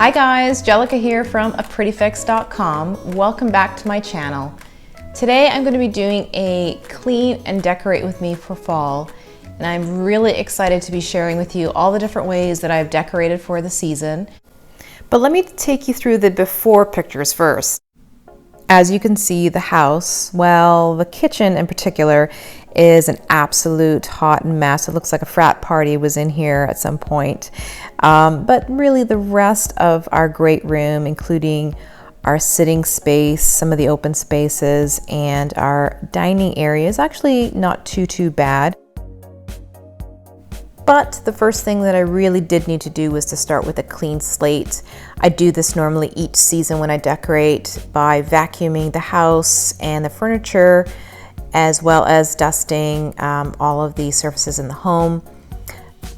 Hi guys, Jelica here from aprettyfix.com. Welcome back to my channel. Today I'm going to be doing a clean and decorate with me for fall, and I'm really excited to be sharing with you all the different ways that I've decorated for the season. But let me take you through the before pictures first. As you can see, the house, well, the kitchen in particular, is an absolute hot mess. It looks like a frat party was in here at some point. But really the rest of our great room, including our sitting space, some of the open spaces, and our dining area is actually not too bad. But the first thing that I really did need to do was to start with a clean slate. I do this normally each season when I decorate by vacuuming the house and the furniture, as well as dusting all of the surfaces in the home.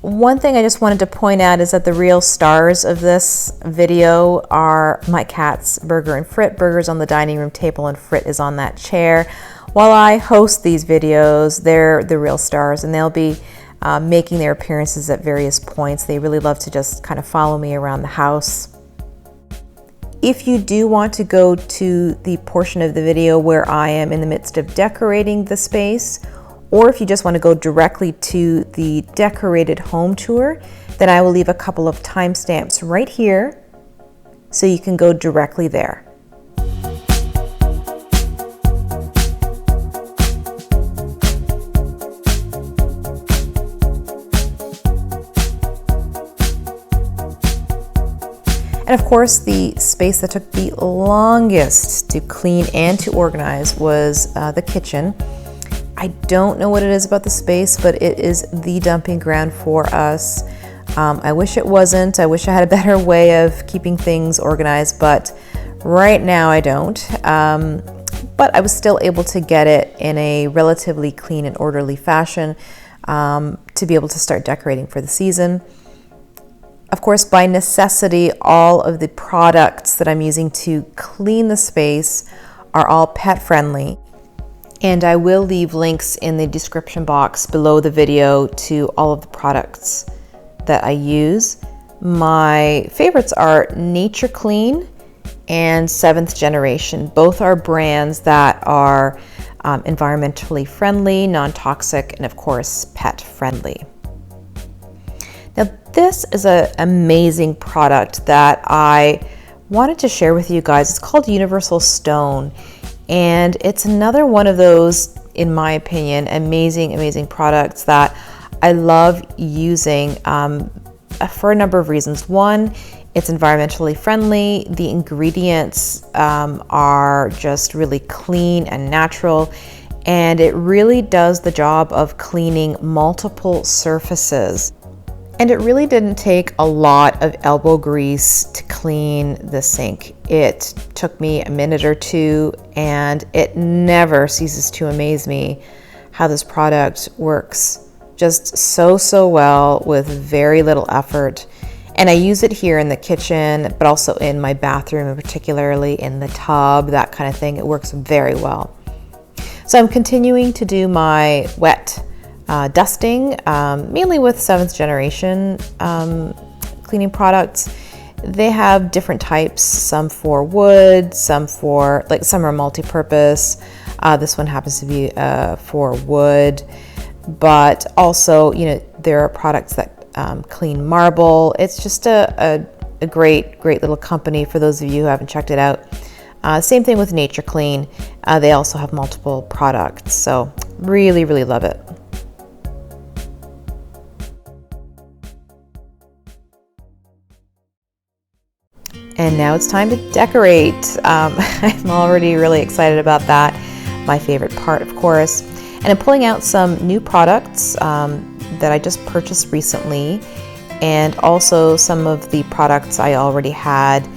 One thing I just wanted to point out is that the real stars of this video are my cats, Burger and Frit. Burger's on the dining room table and Frit is on that chair. While I host these videos, they're the real stars, and they'll be making their appearances at various points. They really love to just kind of follow me around the house. If you do want to go to the portion of the video where I am in the midst of decorating the space, or if you just want to go directly to the decorated home tour, then I will leave a couple of timestamps right here so you can go directly there. And of course, the space that took the longest to clean and to organize was the kitchen. I don't know what it is about the space, but it is the dumping ground for us. I wish it wasn't. I wish I had a better way of keeping things organized, but right now I don't. But I was still able to get it in a relatively clean and orderly fashion to be able to start decorating for the season. Of course, by necessity, all of the products that I'm using to clean the space are all pet friendly. And I will leave links in the description box below the video to all of the products that I use. My favorites are Nature Clean and 7th Generation. Both are brands that are environmentally friendly, non-toxic, and of course, pet friendly. Now, this is an amazing product that I wanted to share with you guys. It's called Universal Stone, and it's another one of those, in my opinion, amazing products that I love using for a number of reasons. One, it's environmentally friendly. The ingredients are just really clean and natural, and it really does the job of cleaning multiple surfaces. And it really didn't take a lot of elbow grease to clean the sink. It took me a minute or two, and it never ceases to amaze me how this product works just so well with very little effort. And I use it here in the kitchen, but also in my bathroom, and particularly in the tub, that kind of thing. It works very well. So I'm continuing to do my wet dusting, mainly with 7th Generation cleaning products. They have different types, some for wood, some are multi-purpose. This one happens to be for wood, but also, there are products that clean marble. It's just a great little company for those of you who haven't checked it out. Same thing with Nature Clean. They also have multiple products, so really love it. And now it's time to decorate. I'm already really excited about that. My favorite part, of course. And I'm pulling out some new products that I just purchased recently, and also some of the products I already had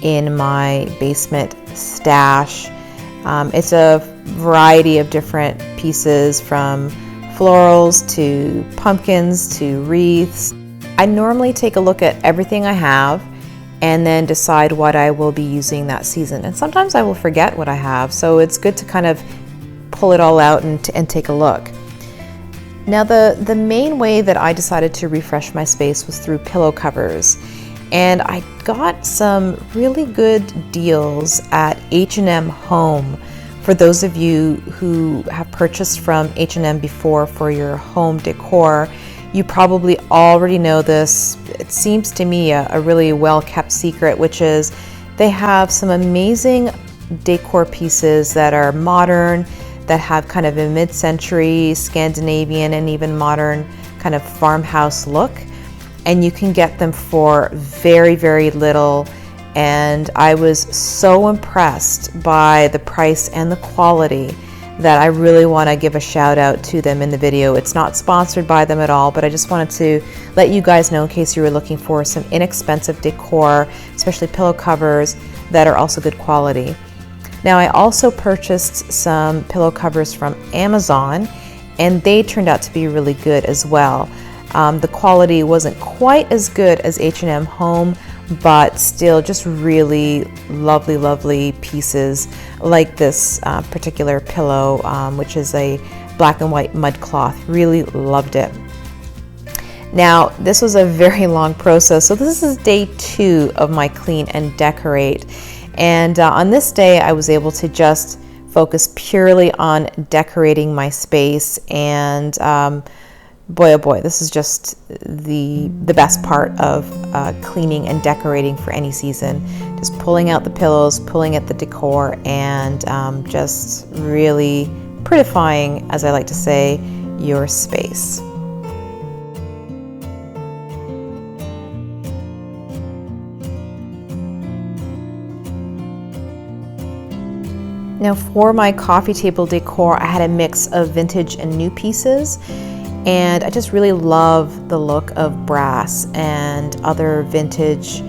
in my basement stash. It's a variety of different pieces, from florals to pumpkins to wreaths. I normally take a look at everything I have and then decide what I will be using that season. And sometimes I will forget what I have, so it's good to kind of pull it all out and take a look. Now, the main way that I decided to refresh my space was through pillow covers. And I got some really good deals at H&M Home. For those of you who have purchased from H&M before for your home decor, you probably already know this. It seems to me a really well-kept secret, which is they have some amazing decor pieces that are modern, that have kind of a mid-century Scandinavian and even modern kind of farmhouse look. And you can get them for very, very little. And I was so impressed by the price and the quality that I really want to give a shout out to them in the video. It's not sponsored by them at all, but I just wanted to let you guys know in case you were looking for some inexpensive decor, especially pillow covers that are also good quality. Now, I also purchased some pillow covers from Amazon, and they turned out to be really good as well. The quality wasn't quite as good as H&M Home, but still just really lovely, lovely pieces, like this particular pillow, which is a black and white mud cloth. Really loved it. Now, this was a very long process, so this is day 2 of my clean and decorate. And on this day, I was able to just focus purely on decorating my space, and boy, oh boy, this is just the best part of cleaning and decorating for any season. Just pulling out the pillows, pulling at the decor, and just really prettifying, as I like to say, your space. Now, for my coffee table decor, I had a mix of vintage and new pieces. And I just really love the look of brass and other vintage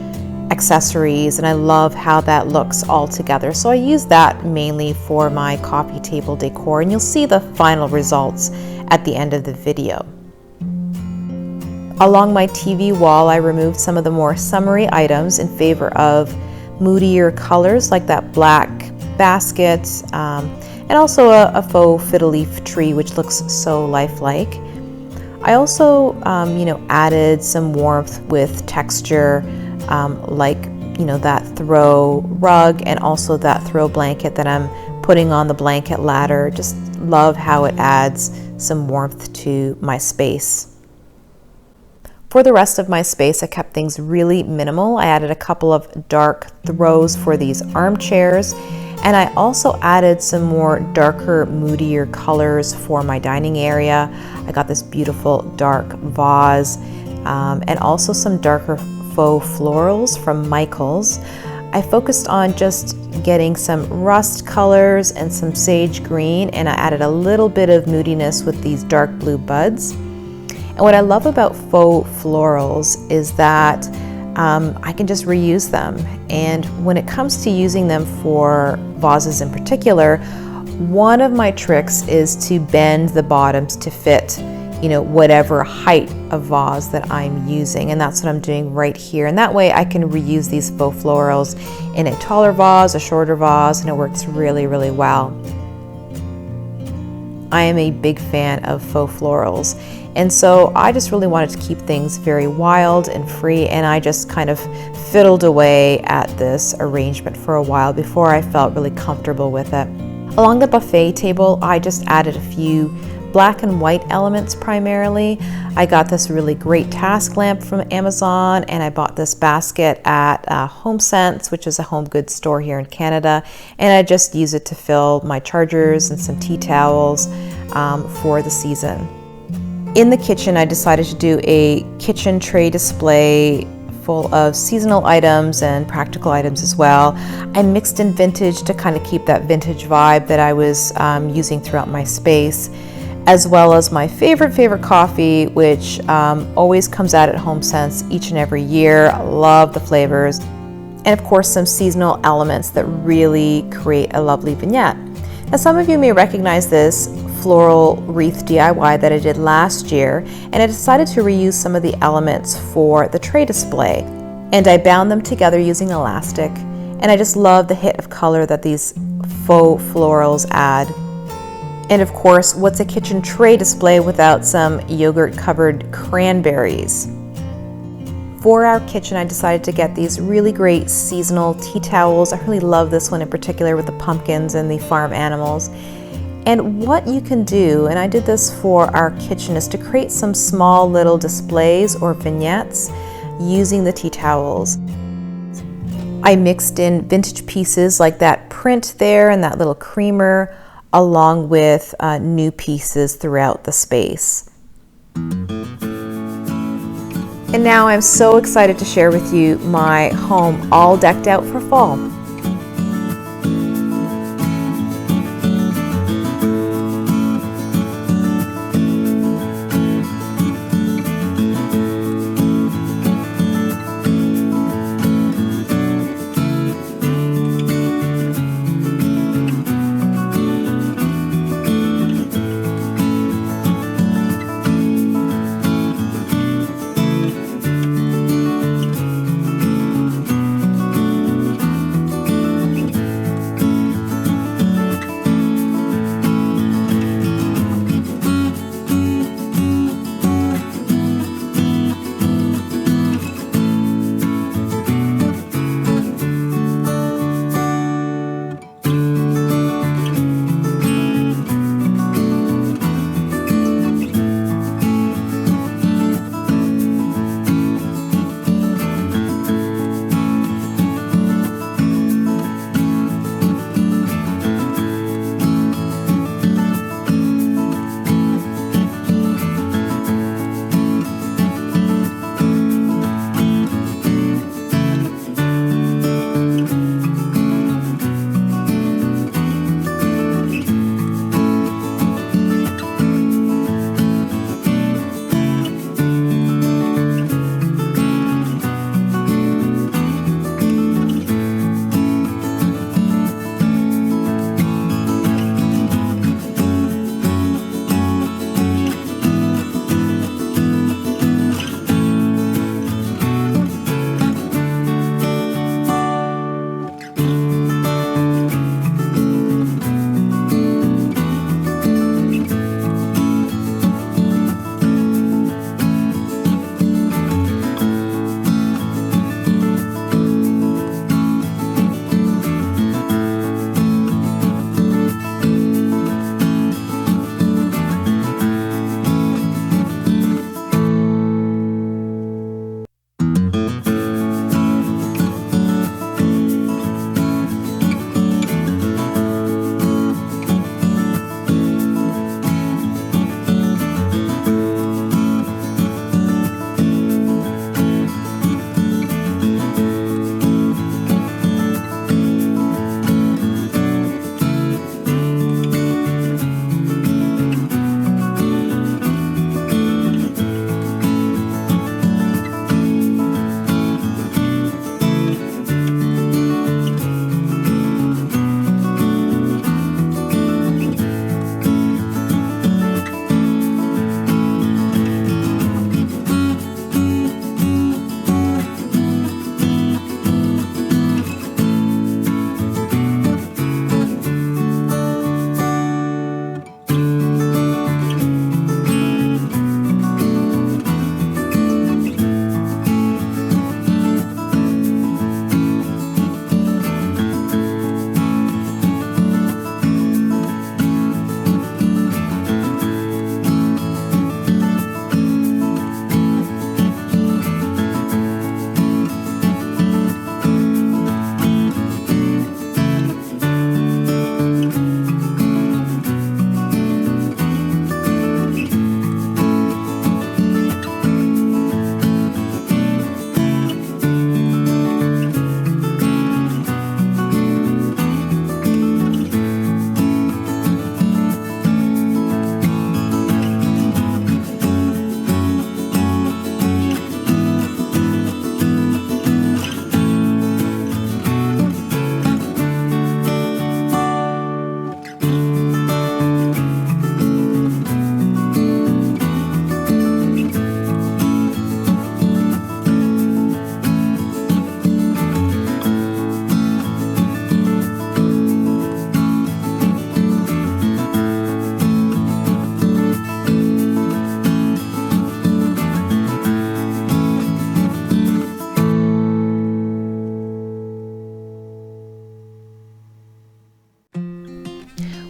accessories, and I love how that looks all together. So I use that mainly for my coffee table decor, and you'll see the final results at the end of the video. Along my TV wall, I removed some of the more summery items in favor of moodier colors like that black basket, and also a faux fiddle leaf tree, which looks so lifelike. I also, added some warmth with texture, like, that throw rug and also that throw blanket that I'm putting on the blanket ladder. Just love how it adds some warmth to my space. For the rest of my space, I kept things really minimal. I added a couple of dark throws for these armchairs. And I also added some more darker, moodier colors for my dining area. I got this beautiful dark vase, and also some darker faux florals from Michaels. I focused on just getting some rust colors and some sage green, and I added a little bit of moodiness with these dark blue buds. And what I love about faux florals is that I can just reuse them. And when it comes to using them for vases in particular, one of my tricks is to bend the bottoms to fit, whatever height of vase that I'm using. And that's what I'm doing right here. And that way I can reuse these faux florals in a taller vase, a shorter vase, and it works really, really well. I am a big fan of faux florals. And so I just really wanted to keep things very wild and free, and I just kind of fiddled away at this arrangement for a while before I felt really comfortable with it. Along the buffet table, I just added a few black and white elements primarily. I got this really great task lamp from Amazon, and I bought this basket at HomeSense, which is a home goods store here in Canada, and I just use it to fill my chargers and some tea towels for the season. In the kitchen, I decided to do a kitchen tray display full of seasonal items and practical items as well. I mixed in vintage to kind of keep that vintage vibe that I was using throughout my space, as well as my favorite coffee, which always comes out at HomeSense each and every year. I love the flavors. And of course, some seasonal elements that really create a lovely vignette. Now, some of you may recognize this floral wreath DIY that I did last year, and I decided to reuse some of the elements for the tray display. And I bound them together using elastic, and I just love the hit of color that these faux florals add. And of course, what's a kitchen tray display without some yogurt covered cranberries? For our kitchen, I decided to get these really great seasonal tea towels. I really love this one in particular with the pumpkins and the farm animals. And what you can do, and I did this for our kitchen, is to create some small little displays or vignettes using the tea towels. I mixed in vintage pieces like that print there and that little creamer, along with new pieces throughout the space. And now I'm so excited to share with you my home all decked out for fall.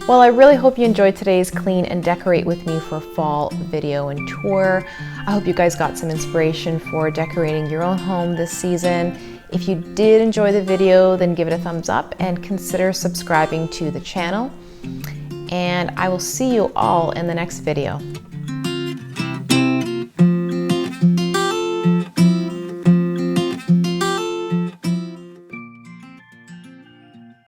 Well, I really hope you enjoyed today's Clean and Decorate with me for fall video and tour. I hope you guys got some inspiration for decorating your own home this season. If you did enjoy the video, then give it a thumbs up and consider subscribing to the channel. And I will see you all in the next video.